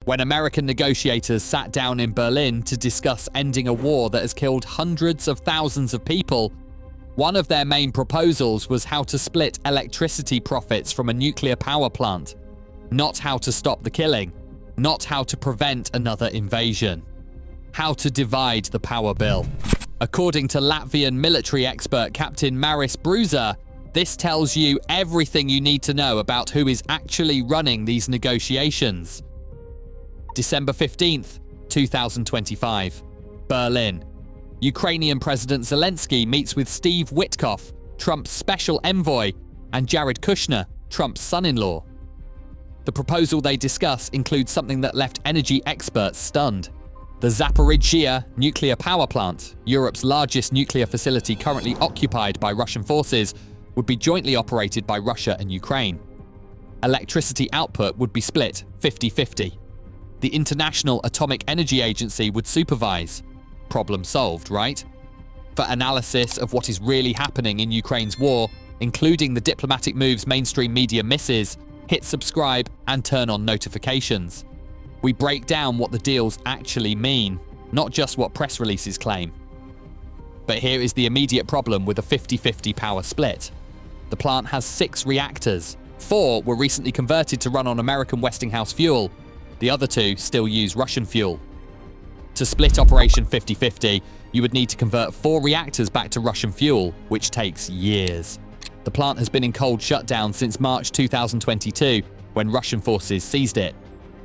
When American negotiators sat down in Berlin to discuss ending a war that has killed hundreds of thousands of people, one of their main proposals was how to split electricity profits from a nuclear power plant. Not how to stop the killing, not how to prevent another invasion. How to divide the power bill. According to Latvian military expert Captain Māris Bruža, this tells you everything you need to know about who is actually running these negotiations. December 15th, 2025. Berlin. Ukrainian President Zelensky meets with Steve Witkoff, Trump's special envoy, and Jared Kushner, Trump's son-in-law. The proposal they discuss includes something that left energy experts stunned. The Zaporizhzhia nuclear power plant, Europe's largest nuclear facility currently occupied by Russian forces, would be jointly operated by Russia and Ukraine. Electricity output would be split 50-50. The International Atomic Energy Agency would supervise. Problem solved, right? For analysis of what is really happening in Ukraine's war, including the diplomatic moves mainstream media misses, hit subscribe and turn on notifications. We break down what the deals actually mean, not just what press releases claim. But here is the immediate problem with a 50-50 power split. The plant has 6 reactors. 4 were recently converted to run on American Westinghouse fuel. The other 2 still use Russian fuel. To split operation 50-50, you would need to convert 4 reactors back to Russian fuel, which takes years. The plant has been in cold shutdown since March 2022, when Russian forces seized it.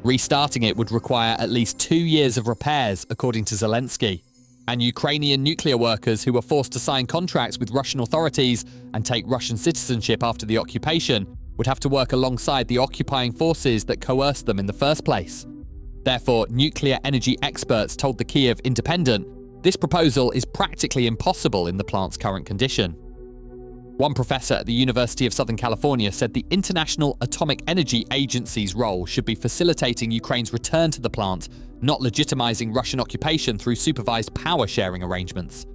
Restarting it would require at least 2 years of repairs, according to Zelensky. And Ukrainian nuclear workers who were forced to sign contracts with Russian authorities and take Russian citizenship after the occupation would have to work alongside the occupying forces that coerced them in the first place. Therefore, nuclear energy experts told the Kyiv Independent this proposal is practically impossible in the plant's current condition. One professor at the University of Southern California said the International Atomic Energy Agency's role should be facilitating Ukraine's return to the plant, not legitimizing Russian occupation through supervised power sharing arrangements.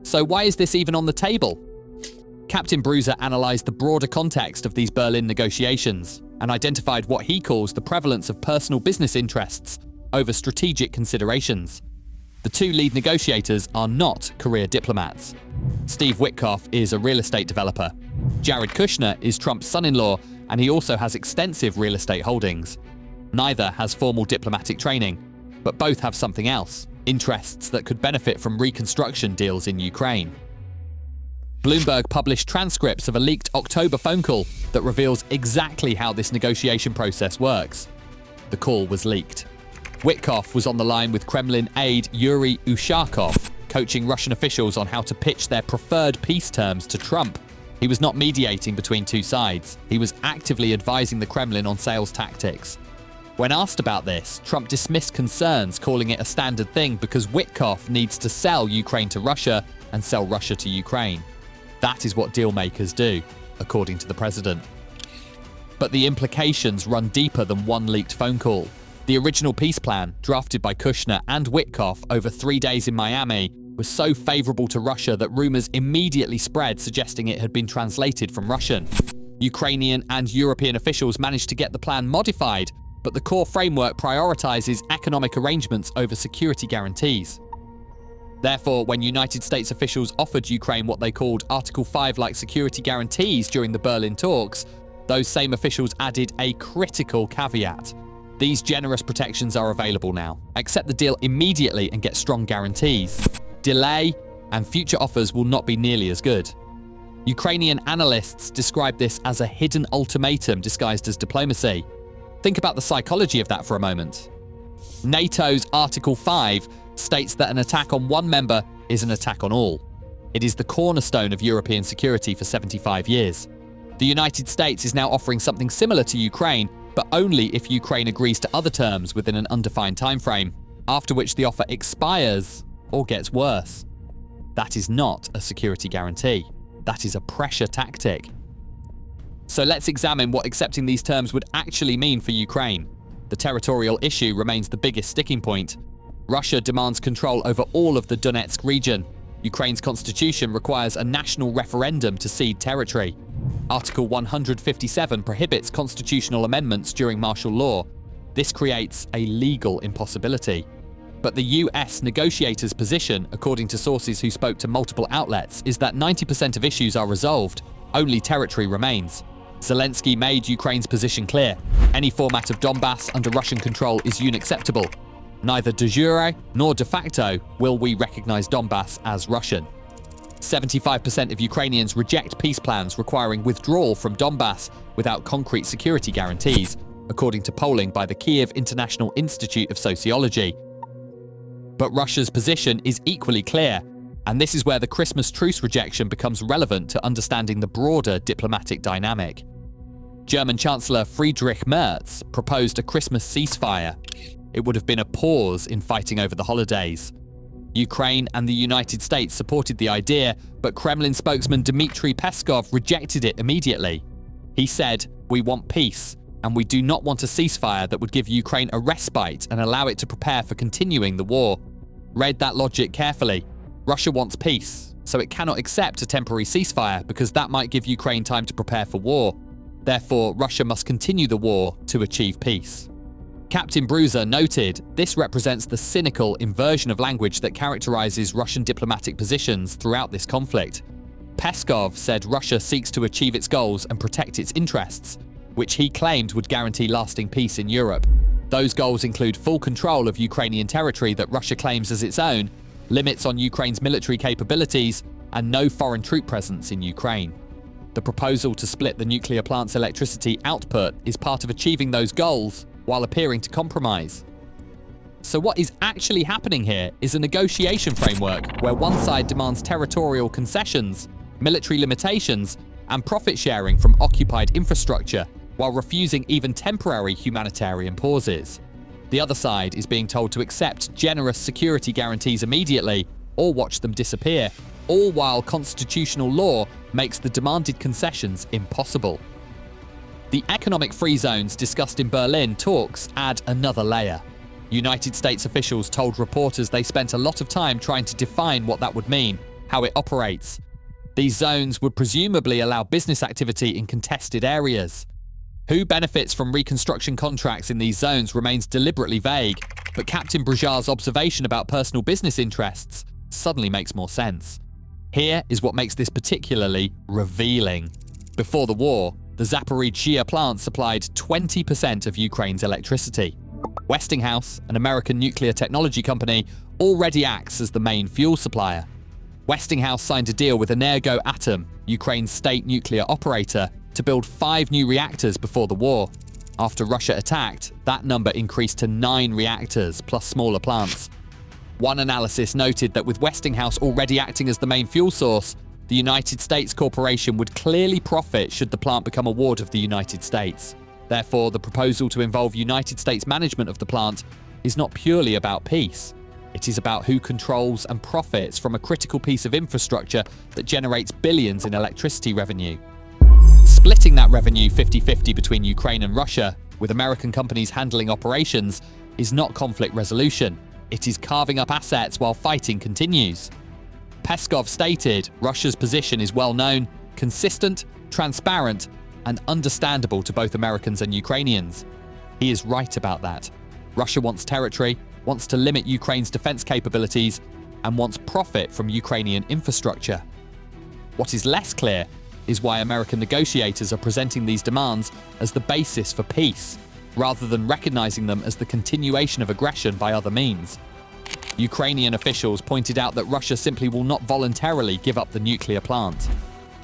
So why is this even on the table? Captain Bruža analysed the broader context of these Berlin negotiations and identified what he calls the prevalence of personal business interests over strategic considerations. The 2 lead negotiators are not career diplomats. Steve Witkoff is a real estate developer. Jared Kushner is Trump's son-in-law, and he also has extensive real estate holdings. Neither has formal diplomatic training, but both have something else: interests that could benefit from reconstruction deals in Ukraine. Bloomberg published transcripts of a leaked October phone call that reveals exactly how this negotiation process works. The call was leaked. Witkoff was on the line with Kremlin aide Yuri Ushakov, coaching Russian officials on how to pitch their preferred peace terms to Trump. He was not mediating between 2 sides. He was actively advising the Kremlin on sales tactics. When asked about this, Trump dismissed concerns, calling it a standard thing because Witkoff needs to sell Ukraine to Russia and sell Russia to Ukraine. That is what deal makers do, according to the president. But the implications run deeper than one leaked phone call. The original peace plan, drafted by Kushner and Witkoff over 3 days in Miami, was so favourable to Russia that rumours immediately spread suggesting it had been translated from Russian. Ukrainian and European officials managed to get the plan modified, but the core framework prioritises economic arrangements over security guarantees. Therefore, when United States officials offered Ukraine what they called Article 5-like security guarantees during the Berlin talks, those same officials added a critical caveat. These generous protections are available now. Accept the deal immediately and get strong guarantees. Delay, and future offers will not be nearly as good. Ukrainian analysts describe this as a hidden ultimatum disguised as diplomacy. Think about the psychology of that for a moment. NATO's Article 5 states that an attack on one member is an attack on all. It is the cornerstone of European security for 75 years. The United States is now offering something similar to Ukraine, but only if Ukraine agrees to other terms within an undefined timeframe, after which the offer expires or gets worse. That is not a security guarantee. That is a pressure tactic. So let's examine what accepting these terms would actually mean for Ukraine. The territorial issue remains the biggest sticking point. Russia demands control over all of the Donetsk region. Ukraine's constitution requires a national referendum to cede territory. Article 157 prohibits constitutional amendments during martial law. This creates a legal impossibility. But the US negotiators' position, according to sources who spoke to multiple outlets, is that 90% of issues are resolved, only territory remains. Zelensky made Ukraine's position clear. Any format of Donbass under Russian control is unacceptable. Neither de jure nor de facto will we recognize Donbass as Russian. 75% of Ukrainians reject peace plans requiring withdrawal from Donbass without concrete security guarantees, according to polling by the Kyiv International Institute of Sociology. But Russia's position is equally clear, and this is where the Christmas truce rejection becomes relevant to understanding the broader diplomatic dynamic. German Chancellor Friedrich Merz proposed a Christmas ceasefire. It would have been a pause in fighting over the holidays. Ukraine and the United States supported the idea, but Kremlin spokesman Dmitry Peskov rejected it immediately. He said, "We want peace, and we do not want a ceasefire that would give Ukraine a respite and allow it to prepare for continuing the war." Read that logic carefully. Russia wants peace, so it cannot accept a temporary ceasefire because that might give Ukraine time to prepare for war. Therefore, Russia must continue the war to achieve peace. Captain Bruža noted this represents the cynical inversion of language that characterizes Russian diplomatic positions throughout this conflict. Peskov said Russia seeks to achieve its goals and protect its interests, which he claimed would guarantee lasting peace in Europe. Those goals include full control of Ukrainian territory that Russia claims as its own, limits on Ukraine's military capabilities, and no foreign troop presence in Ukraine. The proposal to split the nuclear plant's electricity output is part of achieving those goals while appearing to compromise. So what is actually happening here is a negotiation framework where one side demands territorial concessions, military limitations, and profit sharing from occupied infrastructure, while refusing even temporary humanitarian pauses. The other side is being told to accept generous security guarantees immediately or watch them disappear, all while constitutional law makes the demanded concessions impossible. The economic free zones discussed in Berlin talks add another layer. United States officials told reporters they spent a lot of time trying to define what that would mean, how it operates. These zones would presumably allow business activity in contested areas. Who benefits from reconstruction contracts in these zones remains deliberately vague, but Captain Bruža's observation about personal business interests suddenly makes more sense. Here is what makes this particularly revealing. Before the war, the Zaporizhzhia plant supplied 20% of Ukraine's electricity. Westinghouse, an American nuclear technology company, already acts as the main fuel supplier. Westinghouse signed a deal with Energoatom, Ukraine's state nuclear operator, to build 5 new reactors before the war. After Russia attacked, that number increased to 9 reactors, plus smaller plants. One analysis noted that with Westinghouse already acting as the main fuel source, the United States corporation would clearly profit should the plant become a ward of the United States. Therefore, the proposal to involve United States management of the plant is not purely about peace. It is about who controls and profits from a critical piece of infrastructure that generates billions in electricity revenue. Splitting that revenue 50-50 between Ukraine and Russia, with American companies handling operations, is not conflict resolution. It is carving up assets while fighting continues. Peskov stated Russia's position is well known, consistent, transparent, and understandable to both Americans and Ukrainians. He is right about that. Russia wants territory, wants to limit Ukraine's defense capabilities, and wants profit from Ukrainian infrastructure. What is less clear is why American negotiators are presenting these demands as the basis for peace, rather than recognizing them as the continuation of aggression by other means. Ukrainian officials pointed out that Russia simply will not voluntarily give up the nuclear plant.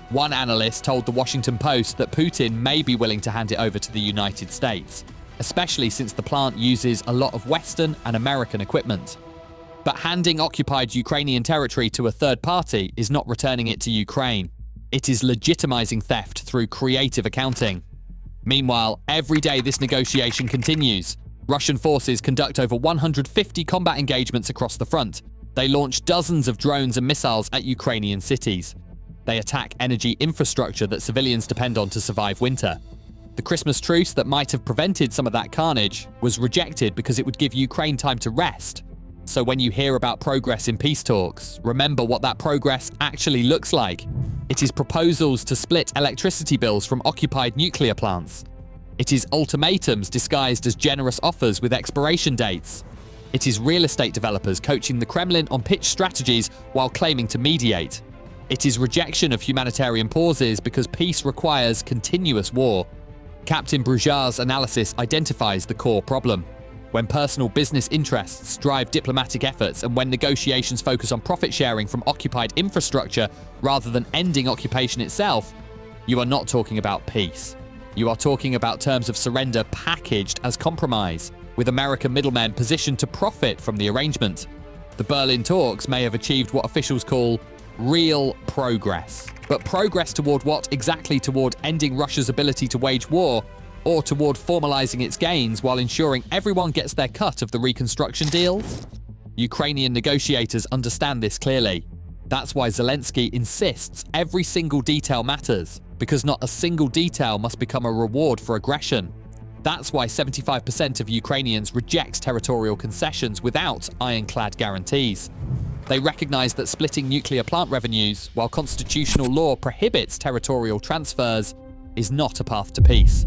One analyst told the Washington Post that Putin may be willing to hand it over to the United States, especially since the plant uses a lot of Western and American equipment. But handing occupied Ukrainian territory to a third party is not returning it to Ukraine. It is legitimizing theft through creative accounting. Meanwhile, every day this negotiation continues. Russian forces conduct over 150 combat engagements across the front. They launch dozens of drones and missiles at Ukrainian cities. They attack energy infrastructure that civilians depend on to survive winter. The Christmas truce that might have prevented some of that carnage was rejected because it would give Ukraine time to rest. So when you hear about progress in peace talks, remember what that progress actually looks like. It is proposals to split electricity bills from occupied nuclear plants. It is ultimatums disguised as generous offers with expiration dates. It is real estate developers coaching the Kremlin on pitch strategies while claiming to mediate. It is rejection of humanitarian pauses because peace requires continuous war. Captain Bruža's analysis identifies the core problem. When personal business interests drive diplomatic efforts and when negotiations focus on profit sharing from occupied infrastructure rather than ending occupation itself, you are not talking about peace. You are talking about terms of surrender packaged as compromise, with American middlemen positioned to profit from the arrangement. The Berlin talks may have achieved what officials call real progress. But progress toward what exactly? Toward ending Russia's ability to wage war, or toward formalizing its gains while ensuring everyone gets their cut of the reconstruction deals? Ukrainian negotiators understand this clearly. That's why Zelensky insists every single detail matters, because not a single detail must become a reward for aggression. That's why 75% of Ukrainians reject territorial concessions without ironclad guarantees. They recognize that splitting nuclear plant revenues, while constitutional law prohibits territorial transfers, is not a path to peace.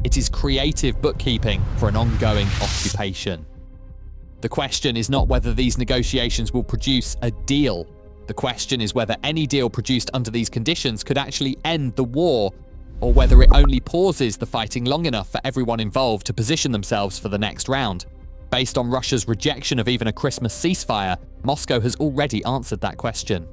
It is creative bookkeeping for an ongoing occupation. The question is not whether these negotiations will produce a deal. The question is whether any deal produced under these conditions could actually end the war, or whether it only pauses the fighting long enough for everyone involved to position themselves for the next round. Based on Russia's rejection of even a Christmas ceasefire, Moscow has already answered that question.